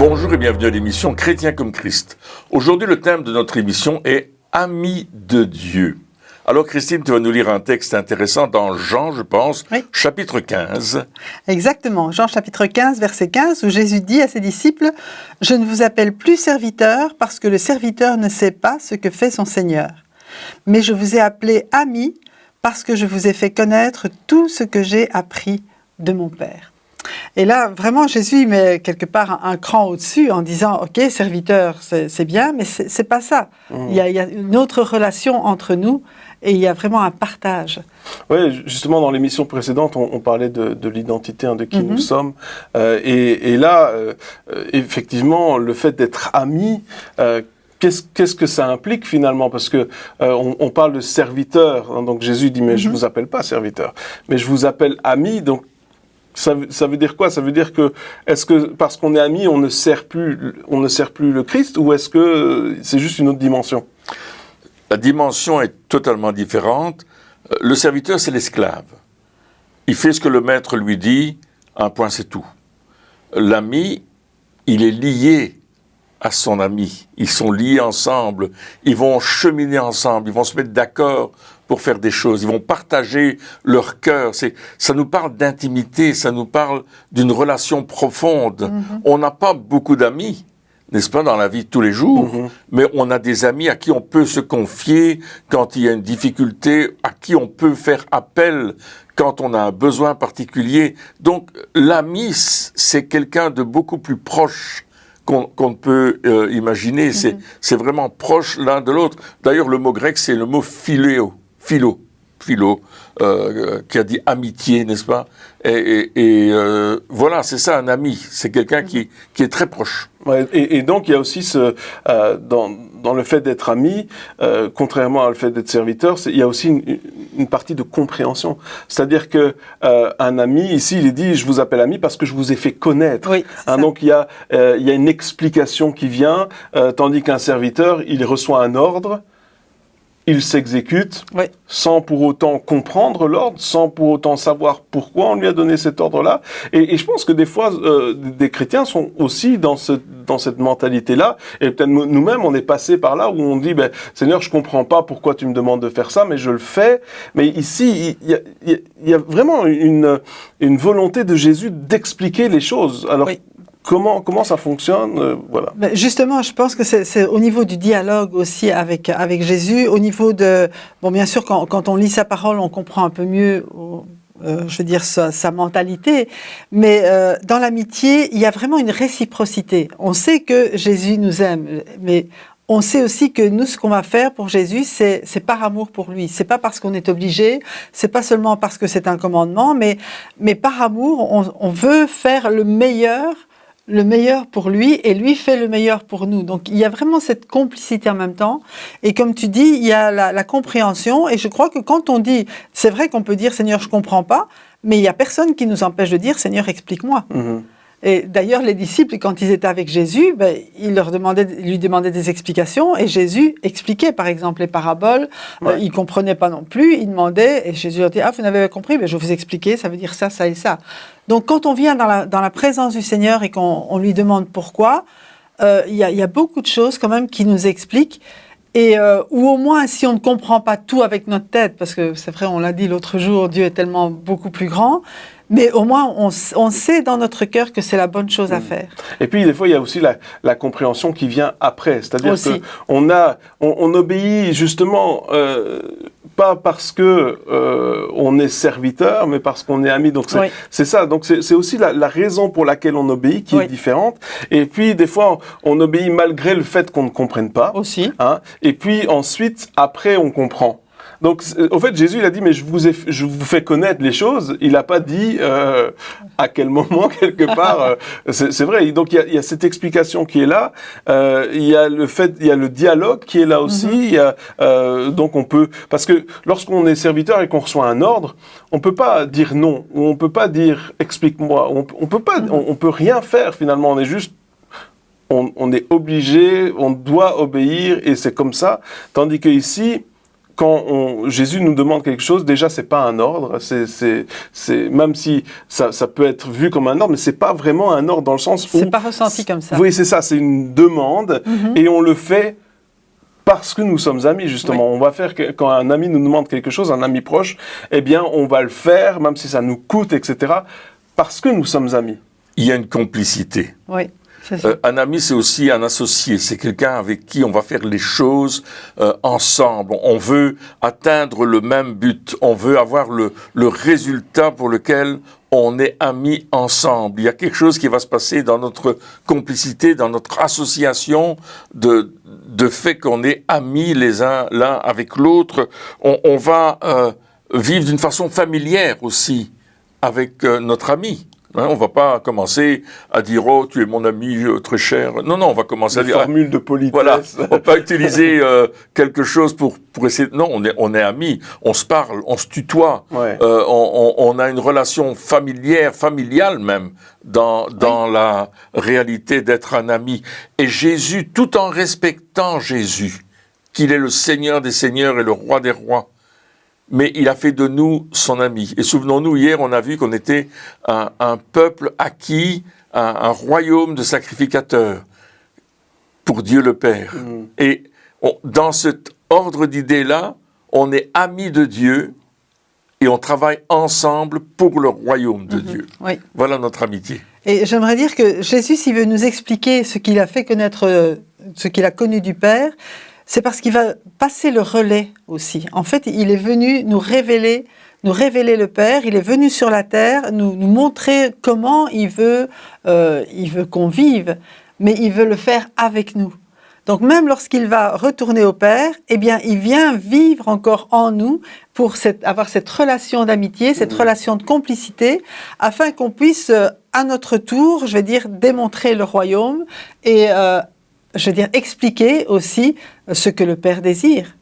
Bonjour et bienvenue à l'émission Chrétien comme Christ. Aujourd'hui, le thème de notre émission est « Amis de Dieu ». Alors Christine, tu vas nous lire un texte intéressant dans Jean, je pense, oui. Chapitre 15. Exactement, Jean chapitre 15, verset 15, où Jésus dit à ses disciples « Je ne vous appelle plus serviteur parce que le serviteur ne sait pas ce que fait son Seigneur. Mais je vous ai appelé amis parce que je vous ai fait connaître tout ce que j'ai appris de mon Père. » Et là, vraiment, Jésus met quelque part un cran au-dessus en disant « Ok, serviteur, c'est bien, mais c'est pas ça. Il y a une autre relation entre nous et il y a vraiment un partage. » Oui, justement, dans l'émission précédente, on parlait de l'identité, de qui nous sommes. Et là, effectivement, le fait d'être amis... Qu'est-ce que ça implique finalement? Parce que on parle de serviteur, hein, donc Jésus dit mais je vous appelle pas serviteur, mais je vous appelle ami. Donc ça veut dire quoi? Ça veut dire que est-ce que parce qu'on est ami on ne sert plus le Christ, ou est-ce que c'est juste une autre dimension? La dimension est totalement différente. Le serviteur, c'est l'esclave. Il fait ce que le maître lui dit. Un point, c'est tout. L'ami, il est lié à son ami. Ils sont liés ensemble, ils vont cheminer ensemble, ils vont se mettre d'accord pour faire des choses, ils vont partager leur cœur. Ça nous parle d'intimité, ça nous parle d'une relation profonde. On n'a pas beaucoup d'amis, n'est-ce pas, dans la vie de tous les jours, mais on a des amis à qui on peut se confier quand il y a une difficulté, à qui on peut faire appel quand on a un besoin particulier. Donc l'ami, c'est quelqu'un de beaucoup plus proche qu'on ne peut imaginer. C'est vraiment proche l'un de l'autre. D'ailleurs, le mot grec, c'est le mot philo, qui a dit amitié, n'est-ce pas? Et voilà, c'est ça un ami. C'est quelqu'un qui est très proche. Ouais, et donc, il y a aussi dans le fait d'être ami, contrairement au fait d'être serviteur, il y a aussi une partie de compréhension. C'est-à-dire que un ami, ici, il est dit, je vous appelle ami parce que je vous ai fait connaître. Oui, donc, il y a une explication qui vient, tandis qu'un serviteur, il reçoit un ordre, il s'exécute sans pour autant comprendre l'ordre, sans pour autant savoir pourquoi on lui a donné cet ordre-là. Et je pense que des fois, des chrétiens sont aussi dans cette mentalité-là. Et peut-être nous-mêmes, on est passé par là où on dit Seigneur, je comprends pas pourquoi tu me demandes de faire ça, mais je le fais. Mais ici, il y a vraiment une volonté de Jésus d'expliquer les choses. Alors, Comment ça fonctionne, voilà. Justement, je pense que c'est au niveau du dialogue aussi avec Jésus, au niveau de... Bon, bien sûr, quand on lit sa parole, on comprend un peu mieux, je veux dire, sa mentalité, mais dans l'amitié, il y a vraiment une réciprocité. On sait que Jésus nous aime, mais on sait aussi que nous, ce qu'on va faire pour Jésus, c'est par amour pour lui. C'est pas parce qu'on est obligé, c'est pas seulement parce que c'est un commandement, mais par amour, on veut faire le meilleur pour lui, et lui fait le meilleur pour nous. Donc il y a vraiment cette complicité en même temps, et comme tu dis, il y a la compréhension, et je crois que quand on dit, c'est vrai qu'on peut dire Seigneur je comprends pas, mais il y a personne qui nous empêche de dire Seigneur explique-moi. Et d'ailleurs, les disciples, quand ils étaient avec Jésus, ils lui demandaient des explications, et Jésus expliquait, par exemple, les paraboles. Ils ne comprenaient pas non plus, ils demandaient, et Jésus leur dit « Ah, vous n'avez pas compris, je vais vous expliquer, ça veut dire ça, ça et ça. » Donc, quand on vient dans la présence du Seigneur et qu'on lui demande pourquoi, il y a beaucoup de choses quand même qui nous expliquent. Et ou au moins, si on ne comprend pas tout avec notre tête, parce que c'est vrai, on l'a dit l'autre jour, Dieu est tellement beaucoup plus grand, mais au moins, on sait dans notre cœur que c'est la bonne chose à faire. Et puis, des fois, il y a aussi la compréhension qui vient après. C'est-à-dire qu'on obéit justement pas parce que on est serviteur, mais parce qu'on est ami. Donc, c'est ça. Donc, c'est aussi la raison pour laquelle on obéit qui est différente. Et puis, des fois, on obéit malgré le fait qu'on ne comprenne pas. Aussi. Hein. Et puis, ensuite, après, on comprend. Donc, au fait, Jésus, il a dit, mais je vous fais connaître les choses. Il n'a pas dit à quel moment, quelque part. C'est vrai. Donc, il y a cette explication qui est là. Il y a le dialogue qui est là aussi. Il y a, donc, on peut, parce que lorsqu'on est serviteur et qu'on reçoit un ordre, on peut pas dire non, ou on peut pas dire explique-moi. On peut pas, on peut rien faire finalement. On est juste on est obligé, on doit obéir, et c'est comme ça. Tandis que ici, quand Jésus nous demande quelque chose, déjà c'est pas un ordre, c'est même si ça peut être vu comme un ordre, mais c'est pas vraiment un ordre dans le sens où c'est pas ressenti comme ça. Oui, c'est ça, c'est une demande et on le fait parce que nous sommes amis, justement. Oui. On va faire quand un ami nous demande quelque chose, un ami proche, eh bien, on va le faire, même si ça nous coûte, etc., parce que nous sommes amis. Il y a une complicité. Oui. Un ami, c'est aussi un associé. C'est quelqu'un avec qui on va faire les choses ensemble. On veut atteindre le même but. On veut avoir le résultat pour lequel on est amis ensemble. Il y a quelque chose qui va se passer dans notre complicité, dans notre association de fait qu'on est amis l'un avec l'autre. On va vivre d'une façon familière aussi avec notre ami. Hein, on ne va pas commencer à dire « Oh, tu es mon ami très cher ». Non, on va commencer à dire… formule de politesse. Voilà, on ne va pas utiliser quelque chose pour essayer… Non, on est amis, on se parle, on se tutoie, ouais. On a une relation familiale même, dans la réalité d'être un ami. Et Jésus, tout en respectant Jésus, qu'il est le Seigneur des Seigneurs et le Roi des Rois, mais il a fait de nous son ami. Et souvenons-nous, hier, on a vu qu'on était un peuple acquis, un royaume de sacrificateurs pour Dieu le Père. Et dans cet ordre d'idées-là, on est amis de Dieu et on travaille ensemble pour le royaume de Dieu. Oui. Voilà notre amitié. Et j'aimerais dire que Jésus, s'il veut nous expliquer ce qu'il a fait connaître, ce qu'il a connu du Père, c'est parce qu'il va passer le relais aussi. En fait, il est venu nous révéler le Père, il est venu sur la terre, nous montrer comment il veut qu'on vive, mais il veut le faire avec nous. Donc même lorsqu'il va retourner au Père, eh bien, il vient vivre encore en nous pour avoir cette relation d'amitié, cette relation de complicité, afin qu'on puisse, à notre tour, je vais dire, démontrer le royaume et expliquer aussi ce que le Père désire.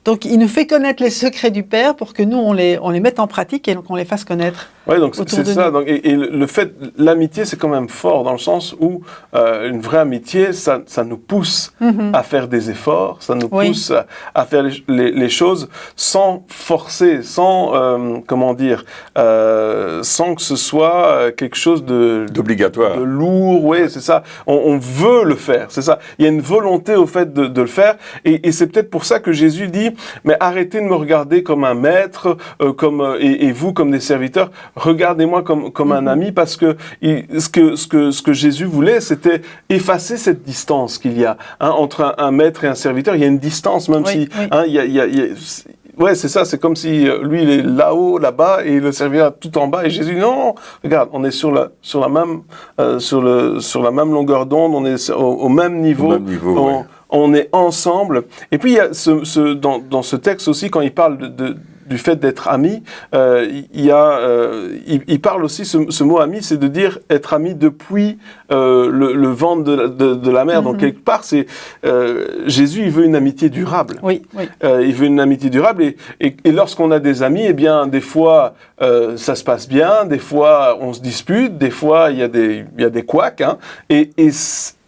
Donc, il nous fait connaître les secrets du Père pour que nous, on les mette en pratique et qu'on les fasse connaître. Oui, donc c'est ça. Donc, et le fait, l'amitié, c'est quand même fort dans le sens où une vraie amitié, ça nous pousse à faire des efforts, ça nous pousse à faire les choses sans forcer, sans sans que ce soit quelque chose d'obligatoire, de lourd. Oui, c'est ça. On veut le faire, c'est ça. Il y a une volonté au fait de le faire, et c'est peut-être pour ça que Jésus dit: mais arrêtez de me regarder comme un maître, et vous comme des serviteurs. Regardez-moi comme un ami, parce que ce que Jésus voulait, c'était effacer cette distance qu'il y a entre un maître et un serviteur. Il y a une distance, même si ouais, c'est ça. C'est comme si lui il est là-haut, là-bas, et le serviteur tout en bas. Et Jésus, non, regarde, on est sur la même longueur d'onde, on est au même niveau. On est ensemble. Et puis il y a dans ce texte aussi, quand il parle du fait d'être ami, il parle aussi, ce mot ami, c'est de dire être ami depuis le ventre de la mère. Donc quelque part, c'est Jésus, il veut une amitié durable. Oui. Il veut une amitié durable, et lorsqu'on a des amis, eh bien des fois ça se passe bien, des fois on se dispute, des fois il y a des couacs, et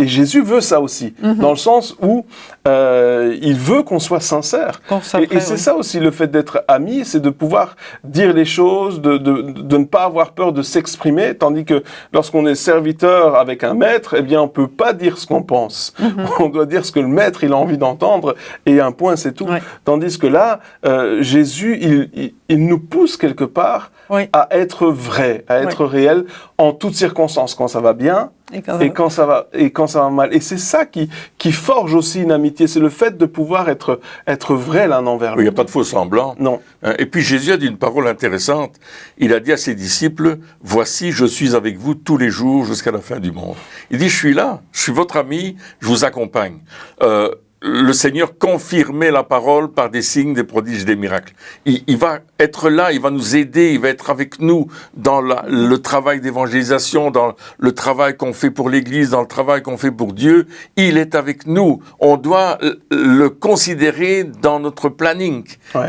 Jésus veut ça aussi, dans le sens où il veut qu'on soit sincère. Et c'est ça aussi, le fait d'être ami, c'est de pouvoir dire les choses, de ne pas avoir peur de s'exprimer, tandis que lorsqu'on est serviteur avec un maître, eh bien on peut pas dire ce qu'on pense. On doit dire ce que le maître il a envie d'entendre, et un point c'est tout. Tandis que là, Jésus, il nous pousse quelque part à être vrai, à être réel en toutes circonstances, quand ça va bien et quand ça va mal. Et c'est ça qui forge aussi une amitié, c'est le fait de pouvoir être vrai l'un envers l'autre. Il n'y a pas de faux semblant. Non. Et puis Jésus a dit une parole intéressante. Il a dit à ses disciples: voici, je suis avec vous tous les jours jusqu'à la fin du monde. Il dit: je suis là, je suis votre ami, je vous accompagne. Le Seigneur confirmait la parole par des signes, des prodiges, des miracles. Il va être là, il va nous aider, il va être avec nous dans le travail d'évangélisation, dans le travail qu'on fait pour l'Église, dans le travail qu'on fait pour Dieu. Il est avec nous. On doit le considérer dans notre planning.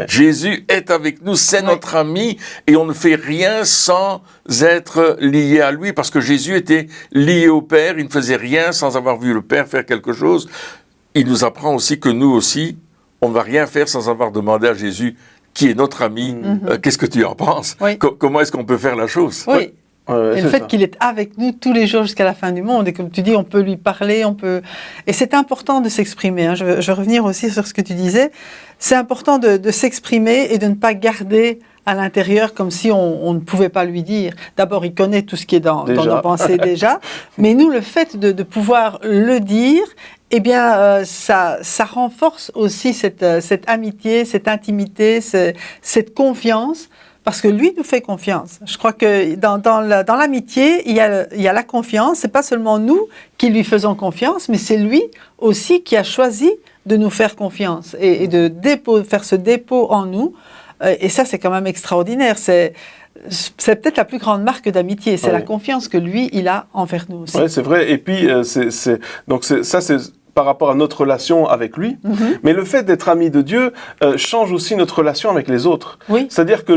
Jésus est avec nous, c'est notre ami, et on ne fait rien sans être lié à lui, parce que Jésus était lié au Père, il ne faisait rien sans avoir vu le Père faire quelque chose. Il nous apprend aussi que nous aussi, on ne va rien faire sans avoir demandé à Jésus qui est notre ami, qu'est-ce que tu en penses? Comment est-ce qu'on peut faire la chose? Oui. Et le fait qu'il est avec nous tous les jours jusqu'à la fin du monde, et comme tu dis, on peut lui parler, Et c'est important de s'exprimer. Hein. Je veux revenir aussi sur ce que tu disais. C'est important de s'exprimer et de ne pas garder à l'intérieur comme si on ne pouvait pas lui dire. D'abord, il connaît tout ce qui est dans nos pensées déjà, mais nous, le fait de pouvoir le dire, eh bien, ça renforce aussi cette amitié, cette intimité, cette confiance. Parce que lui nous fait confiance. Je crois que dans l'amitié, il y a la confiance. C'est pas seulement nous qui lui faisons confiance, mais c'est lui aussi qui a choisi de nous faire confiance et de faire ce dépôt en nous. Et ça, c'est quand même extraordinaire. C'est peut-être la plus grande marque d'amitié. C'est la confiance que lui, il a envers nous aussi. Oui, c'est vrai. Et puis, donc ça, c'est par rapport à notre relation avec lui, mais le fait d'être ami de Dieu change aussi notre relation avec les autres. Oui, c'est-à-dire que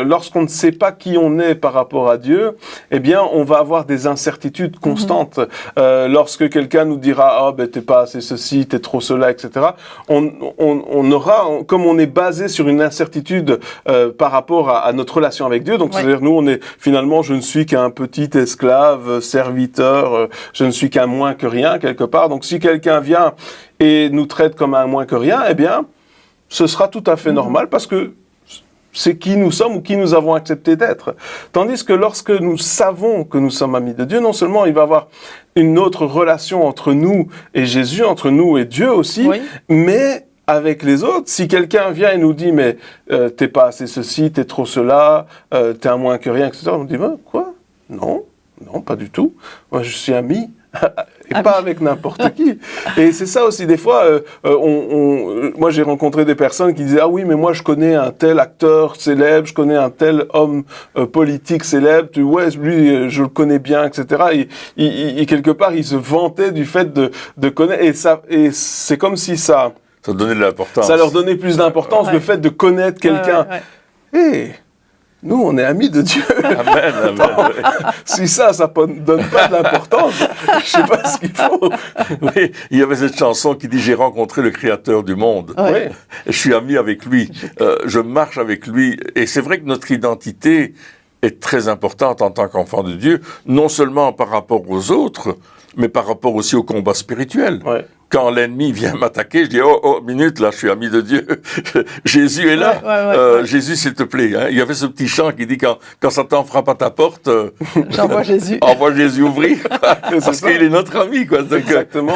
lorsqu'on ne sait pas qui on est par rapport à Dieu, eh bien, on va avoir des incertitudes constantes. Lorsque quelqu'un nous dira « Ah, ben, t'es pas assez ceci, t'es trop cela, etc. » on aura, comme on est basé sur une incertitude par rapport à notre relation avec Dieu, donc c'est-à-dire nous, finalement, je ne suis qu'un petit esclave, serviteur, je ne suis qu'un moins que rien, quelque part. Donc, si quelqu'un vient et nous traite comme un moins que rien, eh bien, ce sera tout à fait normal parce que c'est qui nous sommes ou qui nous avons accepté d'être. Tandis que lorsque nous savons que nous sommes amis de Dieu, non seulement il va y avoir une autre relation entre nous et Jésus, entre nous et Dieu aussi, mais avec les autres, si quelqu'un vient et nous dit « mais t'es pas assez ceci, t'es trop cela, t'es un moins que rien, etc. » On dit « quoi ? Non, pas du tout. Moi, je suis ami. » Et pas avec n'importe qui. Et c'est ça aussi, des fois, moi j'ai rencontré des personnes qui disaient « Ah oui, mais moi je connais un tel acteur célèbre, je connais un tel homme politique célèbre, ouais, lui je le connais bien, etc. » Et quelque part, ils se vantaient du fait de connaître, et c'est comme si ça donnait de l'importance. Ça leur donnait plus d'importance, le fait de connaître quelqu'un. Nous, on est amis de Dieu. Amen, amen. Si ça ne donne pas de l'importance, je sais pas ce qu'il faut. Oui, il y avait cette chanson qui dit « J'ai rencontré le Créateur du monde. Oui. Je suis ami avec lui. Je marche avec lui. » Et c'est vrai que notre identité est très importante en tant qu'enfant de Dieu, non seulement par rapport aux autres, mais par rapport aussi au combat spirituel. Ouais. Quand l'ennemi vient m'attaquer, je dis « Oh, minute, là, je suis ami de Dieu. Jésus est là. Jésus, s'il te plaît. Hein. » Il y avait ce petit chant qui dit « Quand Satan frappe à ta porte, j'envoie Jésus. Envoie Jésus ouvrir. » Parce qu'il est notre ami. Quoi. Donc, exactement.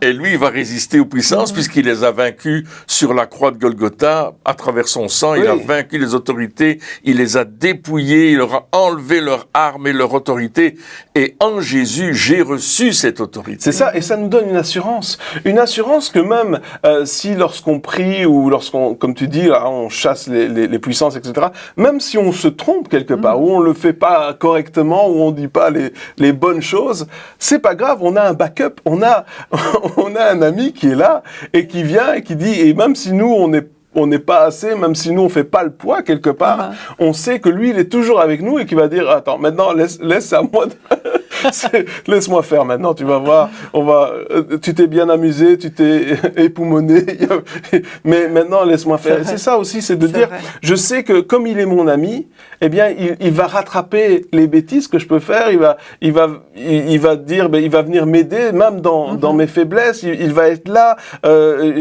Et lui, il va résister aux puissances puisqu'il les a vaincus sur la croix de Golgotha, à travers son sang. Il a vaincu les autorités, il les a dépouillés, il leur a enlevé leur arme et leur autorité. Et en Jésus, j'ai reçu cette autorité. C'est ça, et ça nous donne une assurance. Une assurance que même si lorsqu'on prie ou lorsqu'on, comme tu dis, là, on chasse les puissances, etc., même si on se trompe quelque part, ou on le fait pas correctement, ou on dit pas les bonnes choses, c'est pas grave, on a un backup, on a un ami qui est là, et qui vient et qui dit, et même si nous, on n'est pas assez, même si nous on fait pas le poids quelque part, on sait que lui il est toujours avec nous et qu'il va dire attends maintenant laisse à moi laisse-moi faire maintenant, tu vas voir, tu t'es bien amusé, tu t'es époumoné, mais maintenant laisse-moi faire. Et c'est ça aussi, c'est de dire je sais que comme il est mon ami, eh bien il va rattraper les bêtises que je peux faire, il va dire il va venir m'aider même dans mes faiblesses, il va être là,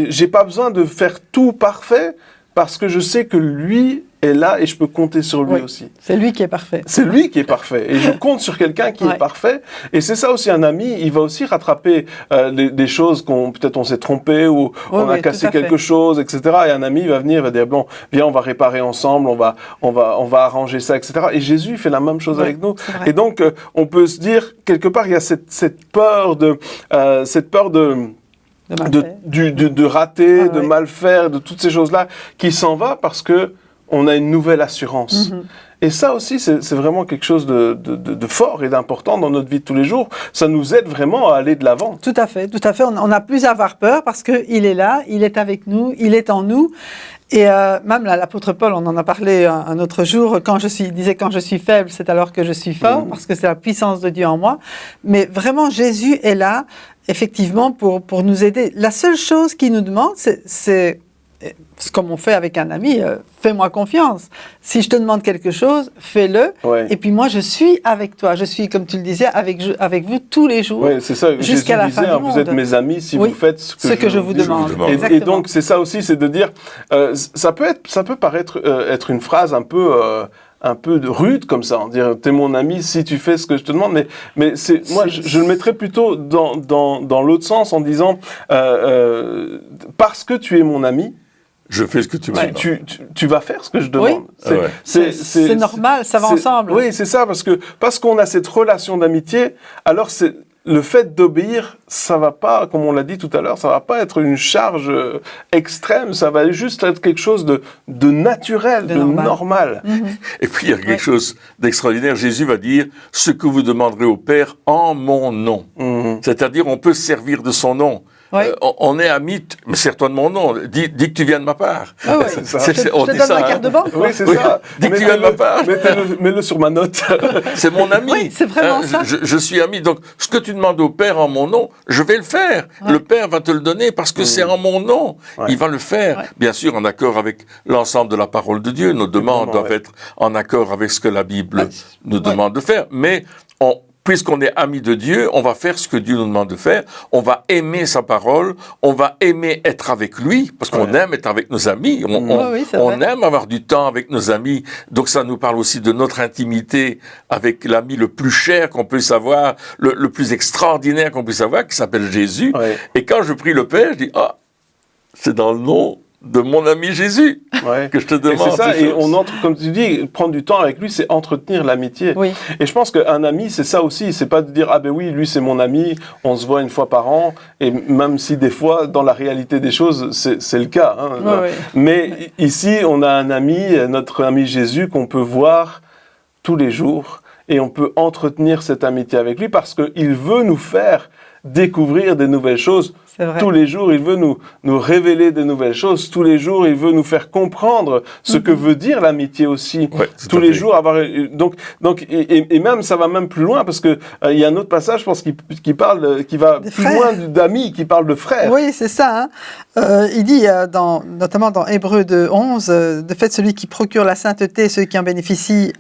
j'ai pas besoin de faire tout parfait parce que je sais que lui est là et je peux compter sur lui aussi. C'est lui qui est parfait. C'est lui qui est parfait. Et je compte sur quelqu'un qui est parfait. Et c'est ça aussi, un ami, il va aussi rattraper des choses peut-être on s'est trompé ou on a cassé quelque chose, etc. Et un ami va venir, il va dire, bon, viens, on va réparer ensemble, on va arranger ça, etc. Et Jésus fait la même chose avec nous. Et donc, on peut se dire, quelque part, il y a cette peur de rater, de mal faire, de toutes ces choses-là qui s'en va parce que on a une nouvelle assurance. Et ça aussi, c'est vraiment quelque chose de fort et d'important dans notre vie de tous les jours. Ça nous aide vraiment à aller de l'avant. Tout à fait, tout à fait. On n'a plus à avoir peur parce qu'il est là, il est avec nous, il est en nous. Et même là, l'apôtre Paul, on en a parlé un autre jour, il disait quand je suis faible, c'est alors que je suis fort, parce que c'est la puissance de Dieu en moi. Mais vraiment, Jésus est là, effectivement, pour nous aider. La seule chose qu'il nous demande, c'est comme on fait avec un ami, fais-moi confiance. Si je te demande quelque chose, fais-le. Ouais. Et puis moi, je suis avec toi. Je suis, comme tu le disais, avec vous tous les jours. Oui, c'est ça. Jusqu'à la fin du monde. Vous êtes mes amis si vous faites ce que je vous demande. Et donc, c'est ça aussi, c'est de dire, ça peut paraître être une phrase un peu rude comme ça, dire t'es mon ami si tu fais ce que je te demande, mais moi je le mettrais plutôt dans l'autre sens en disant parce que tu es mon ami, je fais ce que tu me demandes. Tu vas faire ce que je demande. Oui. C'est normal, ça va ensemble. Oui, c'est ça, parce qu'on a cette relation d'amitié, alors c'est le fait d'obéir, ça va pas, comme on l'a dit tout à l'heure, ça va pas être une charge extrême, ça va juste être quelque chose de naturel, de normal. Mm-hmm. Et puis il y a quelque chose d'extraordinaire. Jésus va dire ce que vous demanderez au Père en mon nom. Mm-hmm. C'est-à-dire on peut servir de son nom. Oui. On est amis, mais sers-toi de mon nom. Dis que tu viens de ma part. Ah oui. Je te donne ma carte de banque. Oui, c'est ça. Dis que tu viens de ma part. Mets-le sur ma note. C'est mon ami. Oui, c'est vraiment ça. Je suis ami. Donc, ce que tu demandes au Père en mon nom, je vais le faire. Ouais. Le Père va te le donner parce que c'est en mon nom. Ouais. Il va le faire. Ouais. Bien sûr, en accord avec l'ensemble de la parole de Dieu. Nos demandes doivent être en accord avec ce que la Bible nous demande de faire. Mais puisqu'on est amis de Dieu, on va faire ce que Dieu nous demande de faire. On va aimer sa parole. On va aimer être avec lui, parce qu'on aime être avec nos amis. On aime avoir du temps avec nos amis. Donc ça nous parle aussi de notre intimité avec l'ami le plus cher qu'on puisse avoir, le plus extraordinaire qu'on puisse avoir, qui s'appelle Jésus. Ouais. Et quand je prie le Père, je dis, c'est dans le nom de mon ami Jésus que je te demande. Et c'est ça, et on entre, comme tu dis, prendre du temps avec lui, c'est entretenir l'amitié. Oui. Et je pense qu'un ami, c'est ça aussi, c'est pas de dire, ah ben oui, lui c'est mon ami, on se voit une fois par an, et même si des fois, dans la réalité des choses, c'est le cas. Hein, mais ici, on a un ami, notre ami Jésus, qu'on peut voir tous les jours, et on peut entretenir cette amitié avec lui, parce qu'il veut nous faire découvrir des nouvelles choses. Tous les jours, il veut nous révéler de nouvelles choses. Tous les jours, il veut nous faire comprendre ce que veut dire l'amitié aussi. Ouais, tous les jours, et même, ça va même plus loin parce que il y a un autre passage, je pense, qui va plus loin d'amis, qui parle de frères. Oui, c'est ça. Hein. Il dit, notamment dans Hébreux 2:11, de fait, celui qui procure la sainteté, ceux qui en bénéficient,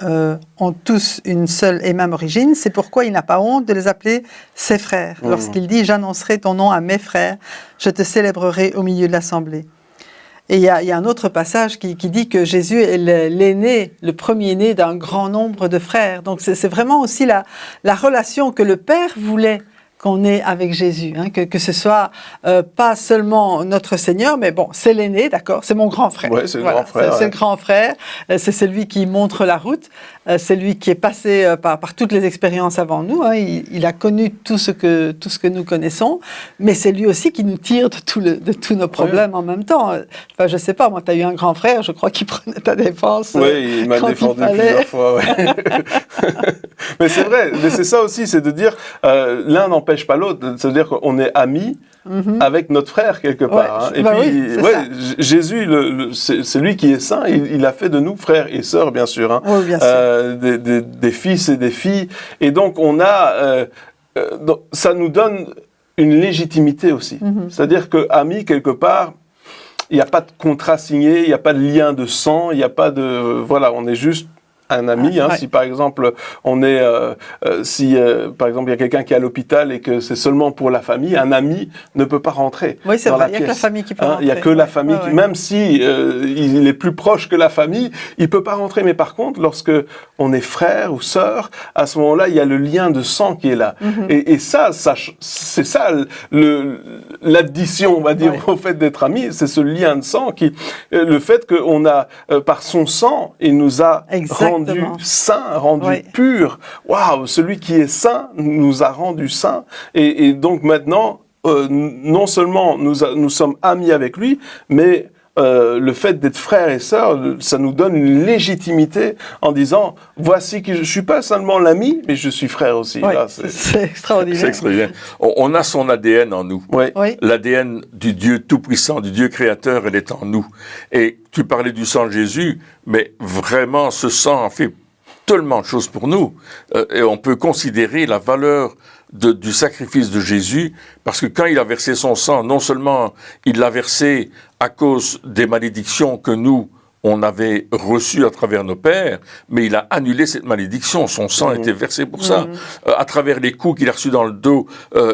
ont tous une seule et même origine. C'est pourquoi il n'a pas honte de les appeler ses frères. Lorsqu'il dit, j'annoncerai ton nom à mes frères, je te célébrerai au milieu de l'assemblée. Et il y a un autre passage qui dit que Jésus est l'aîné, le premier-né d'un grand nombre de frères. Donc c'est vraiment aussi la relation que le Père voulait qu'on ait avec Jésus, hein, que ce soit pas seulement notre Seigneur, mais bon, c'est l'aîné, d'accord, c'est mon grand frère. Oui, c'est le grand frère. C'est le grand frère, c'est celui qui montre la route, c'est lui qui est passé par toutes les expériences avant nous, hein, il a connu tout ce que nous connaissons, mais c'est lui aussi qui nous tire de tous nos problèmes en même temps. Enfin, je sais pas, moi, tu as eu un grand frère, je crois qu'il prenait ta défense. Oui, il m'a défendu plusieurs fois. Ouais. Mais c'est vrai, mais c'est ça aussi, c'est de dire, l'un n'empêche pas l'autre, c'est-à-dire qu'on est amis avec notre frère quelque part. Ouais, hein. Et puis, Jésus, c'est lui qui est saint, il a fait de nous frères et sœurs, bien sûr. Hein. Oui, bien sûr. Des fils et des filles. Et donc, ça nous donne une légitimité aussi. C'est-à-dire qu'amis, quelque part, il n'y a pas de contrat signé, il n'y a pas de lien de sang, il n'y a pas de... Voilà, on est juste un ami, si par exemple on est, par exemple il y a quelqu'un qui est à l'hôpital et que c'est seulement pour la famille, un ami ne peut pas rentrer. Oui, c'est vrai, il n'y a que la famille qui peut rentrer. Il n'y a que la famille, même si il est plus proche que la famille, il peut pas rentrer. Mais par contre, lorsque on est frère ou sœur, à ce moment-là, il y a le lien de sang qui est là. Et ça c'est ça l'addition, on va dire, au fait d'être amis, c'est ce lien de sang le fait qu'on a, par son sang, il nous a rendu saint, rendu pur. Waouh, celui qui est saint nous a rendu saint. Et donc maintenant, non seulement nous sommes amis avec lui, mais le fait d'être frères et sœurs, ça nous donne une légitimité en disant, voici que je suis pas seulement l'ami, mais je suis frère aussi. Ouais, Là, c'est extraordinaire. C'est extraordinaire. On a son ADN en nous. Ouais. Oui. L'ADN du Dieu Tout-Puissant, du Dieu Créateur, elle est en nous. Et tu parlais du sang de Jésus, mais vraiment, ce sang a fait tellement de choses pour nous. Et on peut considérer la valeur du sacrifice de Jésus, parce que quand il a versé son sang, non seulement il l'a versé à cause des malédictions que nous, on avait reçues à travers nos pères, mais il a annulé cette malédiction. Son sang était versé pour ça. À travers les coups qu'il a reçus dans le dos,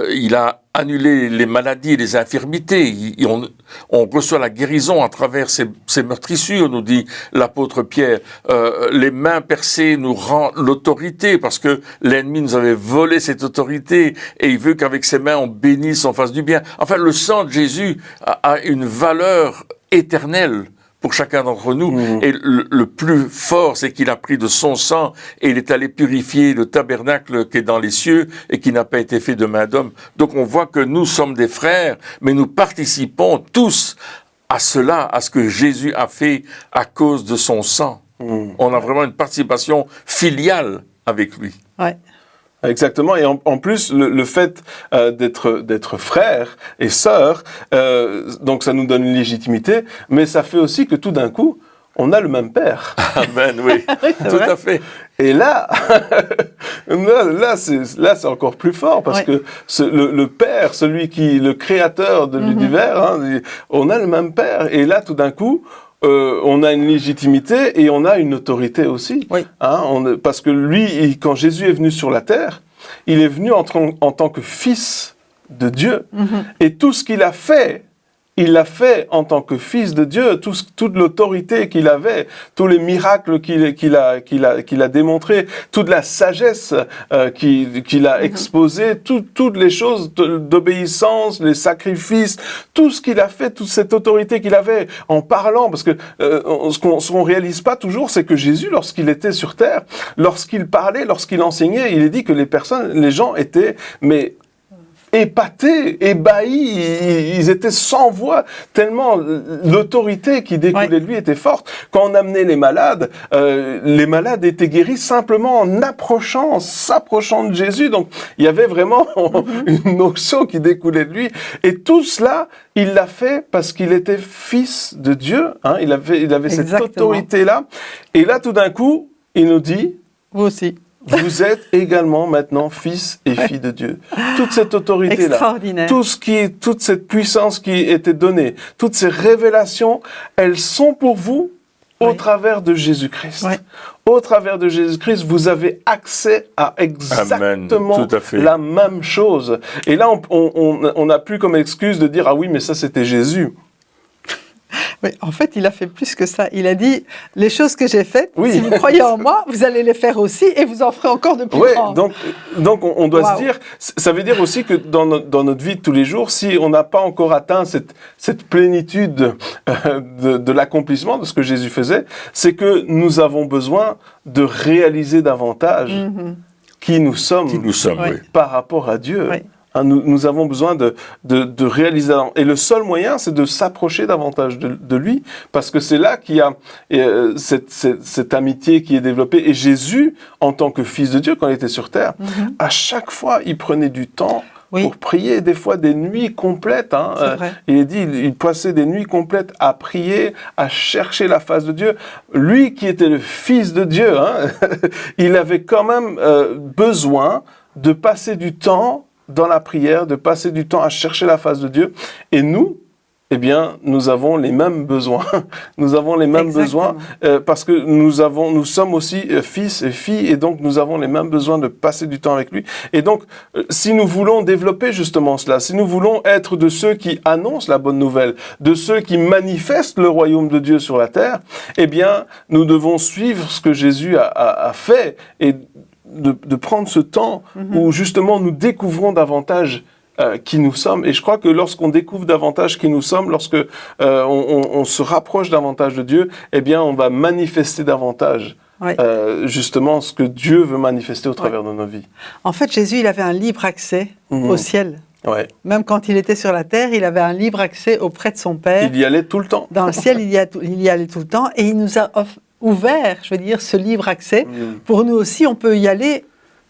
il a annulé les maladies et les infirmités. On reçoit la guérison à travers ces meurtrissures, nous dit l'apôtre Pierre. Les mains percées nous rendent l'autorité, parce que l'ennemi nous avait volé cette autorité, et il veut qu'avec ses mains on bénisse, on fasse du bien. Enfin, le sang de Jésus a une valeur éternelle pour chacun d'entre nous. Et le plus fort, c'est qu'il a pris de son sang et il est allé purifier le tabernacle qui est dans les cieux et qui n'a pas été fait de main d'homme. Donc on voit que nous sommes des frères, mais nous participons tous à cela, à ce que Jésus a fait à cause de son sang. On a vraiment une participation filiale avec lui. Ouais. Exactement, et en plus le fait d'être frères et sœurs, donc ça nous donne une légitimité, mais ça fait aussi que tout d'un coup on a le même père. Amen, oui, tout à fait. Et là, là c'est encore plus fort, parce que le père, le créateur de l'univers, hein, on a le même père, et là tout d'un coup on a une légitimité et on a une autorité aussi. Oui. Hein, parce que lui, quand Jésus est venu sur la terre, il est venu en tant que fils de Dieu. Et tout ce qu'il a fait, il l'a fait en tant que fils de Dieu. Toute l'autorité qu'il avait, tous les miracles qu'il a démontrés, toute la sagesse qu'il a exposée, toutes les choses d'obéissance, les sacrifices, tout ce qu'il a fait, toute cette autorité qu'il avait en parlant, parce que ce qu'on réalise pas toujours, c'est que Jésus, lorsqu'il était sur terre, lorsqu'il parlait, lorsqu'il enseignait, il est dit que les gens étaient épatés, ébahis, ils étaient sans voix, tellement l'autorité qui découlait de lui était forte. Quand on amenait les malades étaient guéris simplement en s'approchant de Jésus. Donc, il y avait vraiment une onction qui découlait de lui. Et tout cela, il l'a fait parce qu'il était fils de Dieu. Hein, il avait cette autorité-là. Et là, tout d'un coup, il nous dit... Vous aussi. Vous êtes également maintenant fils et filles de Dieu. Toute cette autorité-là, toute cette puissance qui était donnée, toutes ces révélations, elles sont pour vous au travers de Jésus-Christ. Oui. Au travers de Jésus-Christ, vous avez accès à exactement la même chose. Et là, on n'a plus comme excuse de dire « Ah oui, mais ça, c'était Jésus ». Oui, en fait, il a fait plus que ça. Il a dit, les choses que j'ai faites, si vous croyez en moi, vous allez les faire aussi et vous en ferez encore de plus grandes. Donc on doit se dire, ça veut dire aussi que dans notre vie de tous les jours, si on n'a pas encore atteint cette plénitude de l'accomplissement de ce que Jésus faisait, c'est que nous avons besoin de réaliser davantage qui nous sommes, par rapport à Dieu. Oui. Nous avons besoin de réaliser. Et le seul moyen, c'est de s'approcher davantage de lui, parce que c'est là qu'il y a cette amitié qui est développée. Et Jésus, en tant que fils de Dieu, quand il était sur terre, à chaque fois, il prenait du temps pour prier, des fois des nuits complètes. Hein. Il est dit, il passait des nuits complètes à prier, à chercher la face de Dieu. Lui qui était le fils de Dieu, hein, il avait quand même besoin de passer du temps dans la prière, de passer du temps à chercher la face de Dieu. Et nous, eh bien, nous avons les mêmes besoins. Nous avons les mêmes besoins parce que nous sommes aussi fils et filles, et donc nous avons les mêmes besoins de passer du temps avec lui. Et donc, si nous voulons développer justement cela, si nous voulons être de ceux qui annoncent la bonne nouvelle, de ceux qui manifestent le royaume de Dieu sur la terre, eh bien, nous devons suivre ce que Jésus a fait et de prendre ce temps où justement nous découvrons davantage qui nous sommes. Et je crois que lorsqu'on découvre davantage qui nous sommes, lorsque on se rapproche davantage de Dieu, eh bien on va manifester davantage justement ce que Dieu veut manifester au travers de nos vies. En fait, Jésus, il avait un libre accès au ciel. Ouais. Même quand il était sur la terre, il avait un libre accès auprès de son Père. Il y allait tout le temps. Dans le ciel, il y allait tout le temps. Et il nous a ouvert, je veux dire, ce libre accès. Pour nous aussi, on peut y aller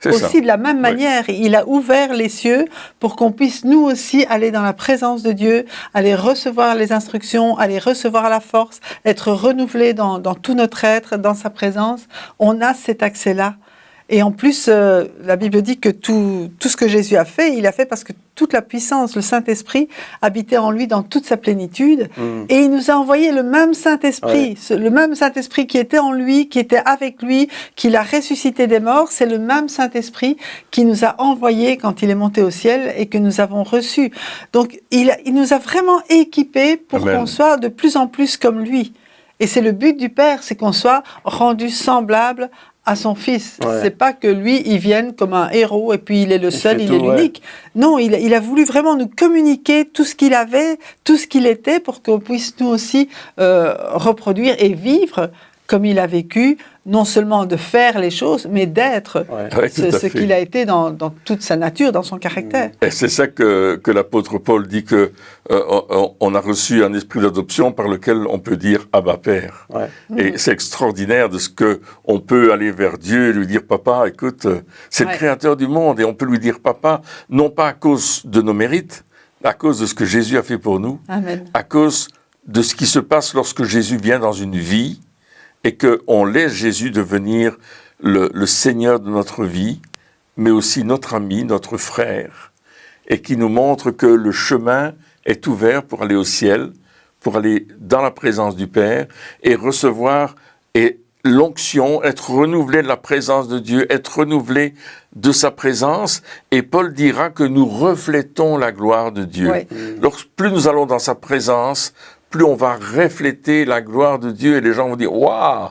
aussi de la même manière. Il a ouvert les cieux pour qu'on puisse nous aussi aller dans la présence de Dieu, aller recevoir les instructions, aller recevoir la force, être renouvelé dans tout notre être, dans sa présence. On a cet accès-là. Et en plus, la Bible dit que tout ce que Jésus a fait, il a fait parce que toute la puissance, le Saint-Esprit, habitait en lui dans toute sa plénitude. Et il nous a envoyé le même Saint-Esprit, le même Saint-Esprit qui était en lui, qui était avec lui, qui l'a ressuscité des morts. C'est le même Saint-Esprit qui nous a envoyé quand il est monté au ciel et que nous avons reçu. Donc, il nous a vraiment équipés pour qu'on soit de plus en plus comme lui. Et c'est le but du Père, c'est qu'on soit rendu semblable à son Fils. C'est pas que lui, il vienne comme un héros et puis il est le seul, il est l'unique. Non, il a voulu vraiment nous communiquer tout ce qu'il avait, tout ce qu'il était pour qu'on puisse nous aussi reproduire et vivre comme il a vécu, non seulement de faire les choses, mais d'être ce qu'il a été dans toute sa nature, dans son caractère. Et c'est ça que l'apôtre Paul dit que on a reçu un esprit d'adoption par lequel on peut dire Abba Père. Et c'est extraordinaire de ce que on peut aller vers Dieu et lui dire Papa, écoute, c'est le Créateur du monde et on peut lui dire Papa, non pas à cause de nos mérites, à cause de ce que Jésus a fait pour nous, à cause de ce qui se passe lorsque Jésus vient dans une vie et qu'on laisse Jésus devenir le Seigneur de notre vie, mais aussi notre ami, notre frère, et qui nous montre que le chemin est ouvert pour aller au ciel, pour aller dans la présence du Père, et recevoir l'onction, être renouvelé de la présence de Dieu, être renouvelé de sa présence, et Paul dira que nous reflétons la gloire de Dieu. Plus nous allons dans sa présence, plus on va refléter la gloire de Dieu et les gens vont dire « Waouh,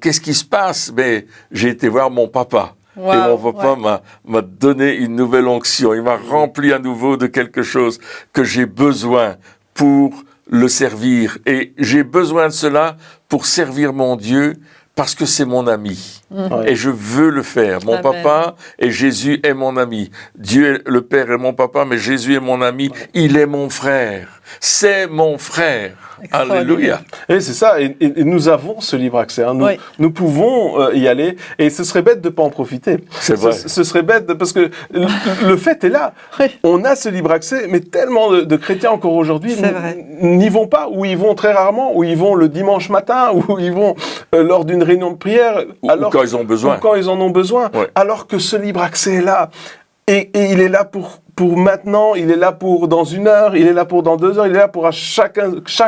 qu'est-ce qui se passe ?» Mais j'ai été voir mon papa. Et mon papa m'a donné une nouvelle onction. Il m'a rempli à nouveau de quelque chose que j'ai besoin pour le servir. Et j'ai besoin de cela pour servir mon Dieu parce que c'est mon ami. Et je veux le faire. Mon papa et Jésus est mon ami. Dieu, le Père est mon papa, mais Jésus est mon ami. Il est mon frère. C'est mon frère. Alléluia. Et c'est ça. Et nous avons ce libre accès. Hein. Nous pouvons y aller. Et ce serait bête de ne pas en profiter. C'est vrai. Ce serait bête parce que le fait est là. On a ce libre accès, mais tellement de chrétiens encore aujourd'hui n'y vont pas, ou ils vont très rarement, ou ils vont le dimanche matin, ou ils vont lors d'une réunion de prière. Ou quand ils ont besoin. Ou quand ils en ont besoin. Alors que ce libre accès est là. Et il est là pour maintenant, il est là pour dans 1 heure, il est là pour dans 2 heures, il est là pour à chaque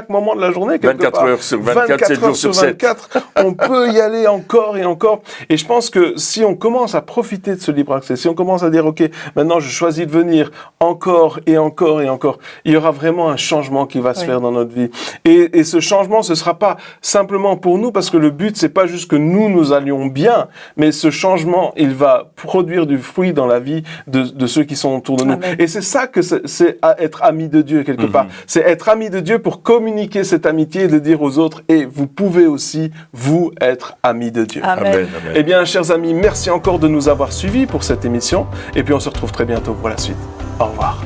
moment de la journée. 24 heures sur 24, 7 jours sur 7. On peut y aller encore et encore. Et je pense que si on commence à profiter de ce libre accès, si on commence à dire, OK, maintenant je choisis de venir encore et encore et encore, il y aura vraiment un changement qui va se faire dans notre vie. Et ce changement, ce sera pas simplement pour nous, parce que le but, c'est pas juste que nous allions bien, mais ce changement, il va produire du fruit dans la vie de ceux qui sont autour de nous. Et c'est ça que c'est être ami de Dieu quelque part. C'est être ami de Dieu pour communiquer cette amitié et de dire aux autres, et vous pouvez aussi, vous, être ami de Dieu. Amen. Eh bien, chers amis, merci encore de nous avoir suivis pour cette émission. Et puis, on se retrouve très bientôt pour la suite. Au revoir.